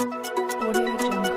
Audio Jungle.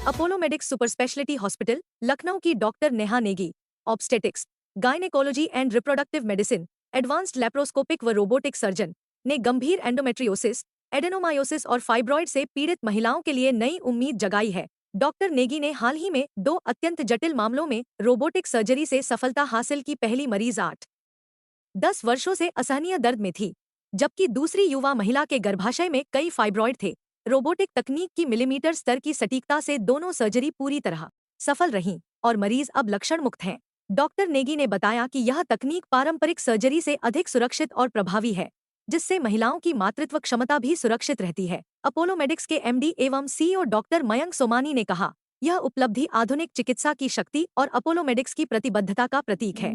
Apollo medics super speciality hospital Lucknow की doctor Neha Negi obstetrics, gynaecology and reproductive medicine, advanced laparoscopic व robotic surgeon ने गंभीर endometriosis, adenomyosis और fibroid से पीड़ित महिलाओं के लिए नई उम्मीद जगाई है। डॉक्टर नेगी ने हाल ही में 2 अत्यंत जटिल मामलों में रोबोटिक सर्जरी से सफलता हासिल की। पहली मरीज 8-10 वर्षों से असहनीय दर्द में थी, जबकि दूसरी युवा महिला के गर्भाशय में कई फाइब्रॉइड थे। रोबोटिक तकनीक की मिलीमीटर स्तर की सटीकता से दोनों सर्जरी पूरी तरह सफल रहीं और मरीज अब लक्षण मुक्त हैं। डॉक्टर नेगी ने बताया कि यह तकनीक पारंपरिक सर्जरी से अधिक सुरक्षित और प्रभावी है, जिससे महिलाओं की मातृत्व क्षमता भी सुरक्षित रहती है। अपोलो मेडिक्स के एमडी एवं सीईओ डॉक्टर मयंक सोमानी ने कहा, यह उपलब्धि आधुनिक चिकित्सा की शक्ति और अपोलो मेडिक्स की प्रतिबद्धता का प्रतीक है।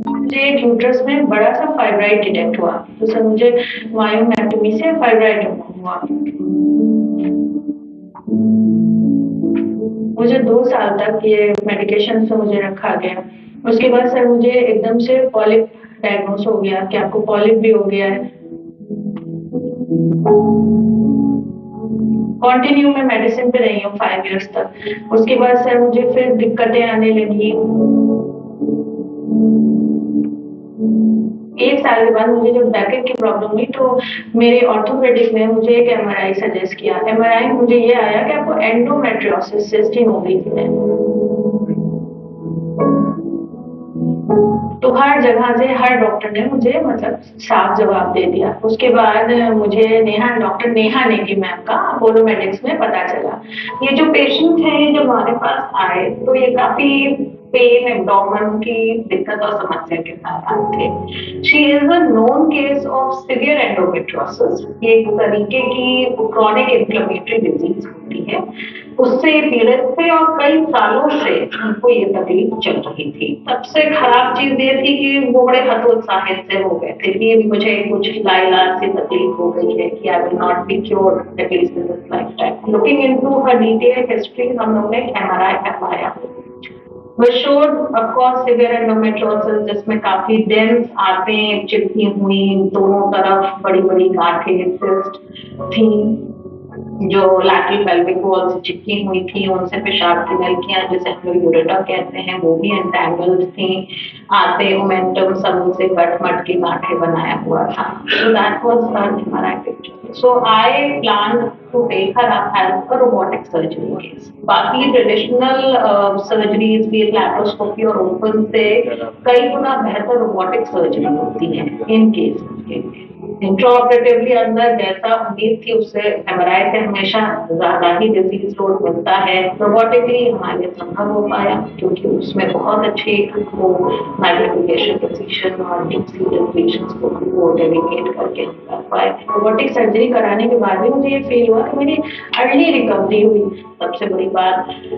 मुझे यूट्रस में बड़ा सा फाइब्राइड डिटेक्ट हुआ, तो सर मुझे मायोमेक्टोमी से फाइब्राइड हुआ। मुझे 2 साल तक ये मेडिकेशन से मुझे रखा गया। उसके बाद सर मुझे एकदम से पॉलिप डायग्नोस हो गया कि आपको पॉलिप भी हो गया है। कंटिन्यू मैं मेडिसिन पे रही हूँ 5 इयर्स तक। उसके बाद सर मुझे फिर दिक्कतें आने लगी। 1 साल के बाद मुझे जब बैकेट की प्रॉब्लम हुई तो मेरे ऑर्थोपेडिक ने मुझे एक एमआरआई सजेस्ट किया। एमआरआई में मुझे ये आया कि आपको एंडोमेट्रियोसिस सिस्ट इन ओवरी है। तो हर जगह से हर डॉक्टर ने मुझे मतलब साफ जवाब दे दिया। उसके बाद मुझे डॉक्टर नेहा नेगी मैम का अपोलो मेडिक्स में पता चला। ये जो पेशेंट है जब हमारे पास आए तो ये काफी पेन एब्डोमेन की दिक्कत और समस्या के साथ आए थे। She is a known case of severe endometriosis. ये एक तरीके की क्रॉनिक इन्फ्लेमेटरी डिजीज होती है, उससे पीड़ित थे और कई सालों से उनको ये तकलीफ चल रही थी। सबसे खराब चीज ये थी कि वो बड़े हतोत्साहित से हो गए थे कि मुझे कुछ लाइलाज से तकलीफ हो गई है कि I will not be cured at least in this lifetime. Looking into her detail history हम लोग ने एमआरआई करवाया, which showed of course severe endometriosis, जिसमें काफी डेंस आंतें चिपकी हुई, दोनों तरफ बड़ी-बड़ी गांठें सिस्ट थी जो लैटरल पेल्विक वॉल से चिपकी हुई थी। उनसे पेशाब की नलिकाएं जिसे हम लोग यूरेटा कहते हैं वो भी एंटैंगल्ड थी। आते मोमेंटम सब उनसे गठमट की गांठें बनाया हुआ था। So that was her MRI picture. So I planned to take her up as a robotic surgery case. बाकी ट्रेडिशनल सर्जरीज भी लैप्रोस्कोपी और ओपन से कई गुना बेहतर रोबोटिक सर्जरी होती है इन केसेस के लिए। इंट्राऑपरेटिवली अंदर जैसा उम्मीद थी उससे एमआरआई से हमेशा ज्यादा ही डिजीज लोड मिलता है। रोबोटिकली हमारे लिए संभव हो पाया क्योंकि उसमें बहुत अच्छे वो मैग्निफिकेशन प्रिसिशन और डीप सीटेड पेशेंट्स को वो डेडिकेट करके हम कर पाए। रोबोटिक सर्जरी कराने के बाद भी मुझे ये फील हुआ कि मेरी अर्ली रिकवरी हुई। सबसे बड़ी बात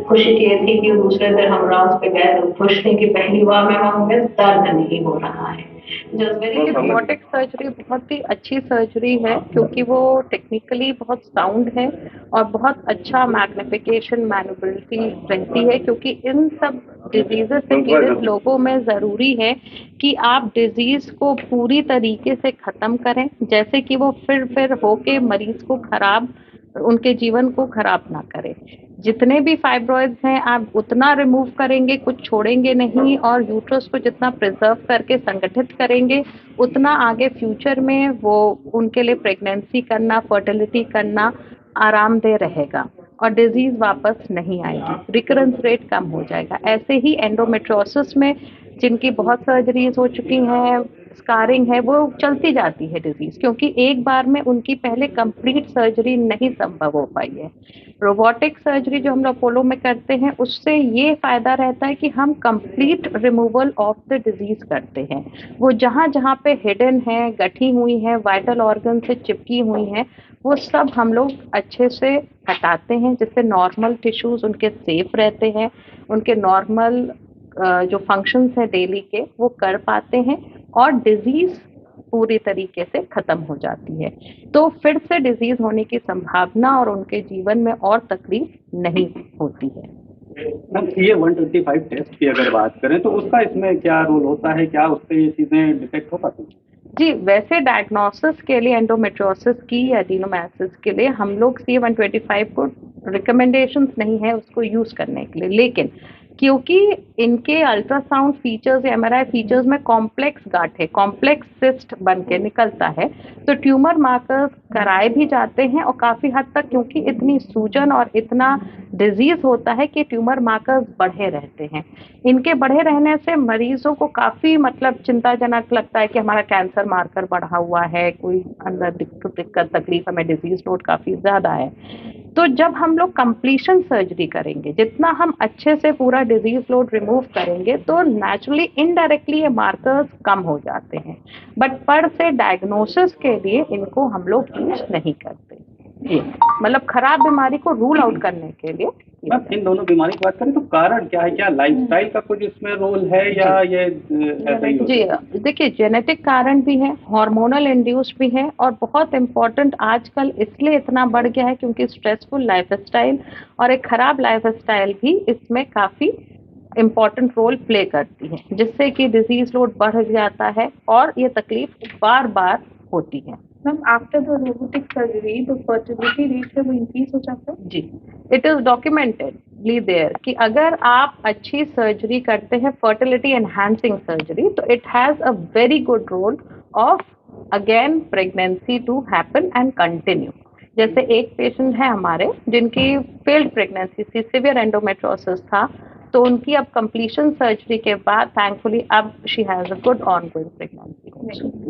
खुशी की ये थी कि दूसरे दिन हम राउंड पे गए तो खुश थी कि पहली बार में दर्द नहीं हो रहा है। रोबोटिक सर्जरी बहुत ही अच्छी सर्जरी है क्योंकि वो टेक्निकली बहुत साउंड है और बहुत अच्छा मैग्निफिकेशन मैनुबिलिटी रहती है, क्योंकि इन सब डिजीजेस से पीड़ित लोगों में ज़रूरी है कि आप डिजीज को पूरी तरीके से ख़त्म करें, जैसे कि वो फिर होके मरीज को उनके जीवन को खराब ना करें। जितने भी फाइब्रॉइड्स हैं आप उतना रिमूव करेंगे, कुछ छोड़ेंगे नहीं, और यूट्रस को जितना प्रिजर्व करके संगठित करेंगे उतना आगे फ्यूचर में वो उनके लिए प्रेगनेंसी करना, फर्टिलिटी करना आरामदेह रहेगा और डिजीज वापस नहीं आएगी, रिकरेंस रेट कम हो जाएगा। ऐसे ही एंडोमेट्रियोसिस में जिनकी बहुत सर्जरीज हो चुकी हैं, स्कारिंग है, वो चलती जाती है डिजीज, क्योंकि एक बार में उनकी पहले कंप्लीट सर्जरी नहीं संभव हो पाई है। रोबोटिक सर्जरी जो हम लोग अपोलो में करते हैं उससे ये फायदा रहता है कि हम complete removal of the disease करते हैं। वो जहाँ जहाँ पे हिडन है, गठी हुई है, वाइटल ऑर्गन से चिपकी हुई हैं, वो सब हम लोग अच्छे से हटाते हैं, जिससे नॉर्मल टिश्यूज उनके सेफ रहते हैं, उनके नॉर्मल जो फंक्शंस हैं डेली के वो कर पाते हैं और डिजीज पूरी तरीके से खत्म हो जाती है। तो फिर से डिजीज होने की संभावना और उनके जीवन में और तकलीफ नहीं होती है। मैम ये 125 टेस्ट की अगर बात करें तो उसका इसमें क्या रोल होता है, क्या उससे ये चीजें डिटेक्ट हो पाती हैं? जी, वैसे डायग्नोसिस के लिए एंडोमेट्रियोसिस की या एडिनोमायोसिस के लिए हम लोग C125 को रिकमेंडेशंस नहीं है उसको यूज करने के लिए, लेकिन क्योंकि इनके अल्ट्रासाउंड फीचर्स या एमआरआई फीचर्स में कॉम्प्लेक्स गांठें, कॉम्प्लेक्स सिस्ट बन के निकलता है, तो ट्यूमर मार्कर्स कराए भी जाते हैं और काफी हद तक क्योंकि इतनी सूजन और इतना डिजीज होता है कि ट्यूमर मार्कर्स बढ़े रहते हैं। इनके बढ़े रहने से मरीजों को काफी मतलब चिंताजनक लगता है कि हमारा कैंसर मार्कर बढ़ा हुआ है, कोई अंदर दिक्कत तकलीफ, हमें डिजीज लोड काफी ज्यादा है। तो जब हम लोग कंप्लीशन सर्जरी करेंगे, जितना हम अच्छे से पूरा डिजीज लोड रिमूव करेंगे, तो नेचुरली इनडायरेक्टली ये मार्कर्स कम हो जाते हैं, बट पर से डायग्नोसिस के लिए इनको हम लोग यूज नहीं करते। जी, मतलब खराब बीमारी को रूल आउट करने के लिए। मैम इन दोनों बीमारी की बात करें तो कारण क्या है, क्या लाइफस्टाइल का कुछ इसमें रोल है या ये ऐसा ही जी, देखिए जेनेटिक कारण भी है, हार्मोनल इंड्यूस्ड भी है, और बहुत इम्पोर्टेंट आजकल इसलिए इतना बढ़ गया है क्योंकि स्ट्रेसफुल लाइफस्टाइल और एक खराब लाइफस्टाइल भी इसमें काफी इम्पोर्टेंट रोल प्ले करती है, जिससे कि डिजीज लोड बढ़ जाता है और ये तकलीफ बार बार होती है। Ma'am after the robotic surgery the fertility rate है वो इंक्रीज हो जाता है? जी, इट इज डॉक्यूमेंटेडली देयर कि अगर आप अच्छी सर्जरी करते हैं, फर्टिलिटी एनहांसिंग सर्जरी, तो it has a very good role of again pregnancy to happen and continue. जैसे एक पेशेंट है हमारे जिनकी फेल्ड प्रेगनेंसी थी, सिवियर एंडोमेट्रोसिस था, तो उनकी अब कंप्लीशन सर्जरी के बाद थैंकफुली अब she has a good ongoing pregnancy.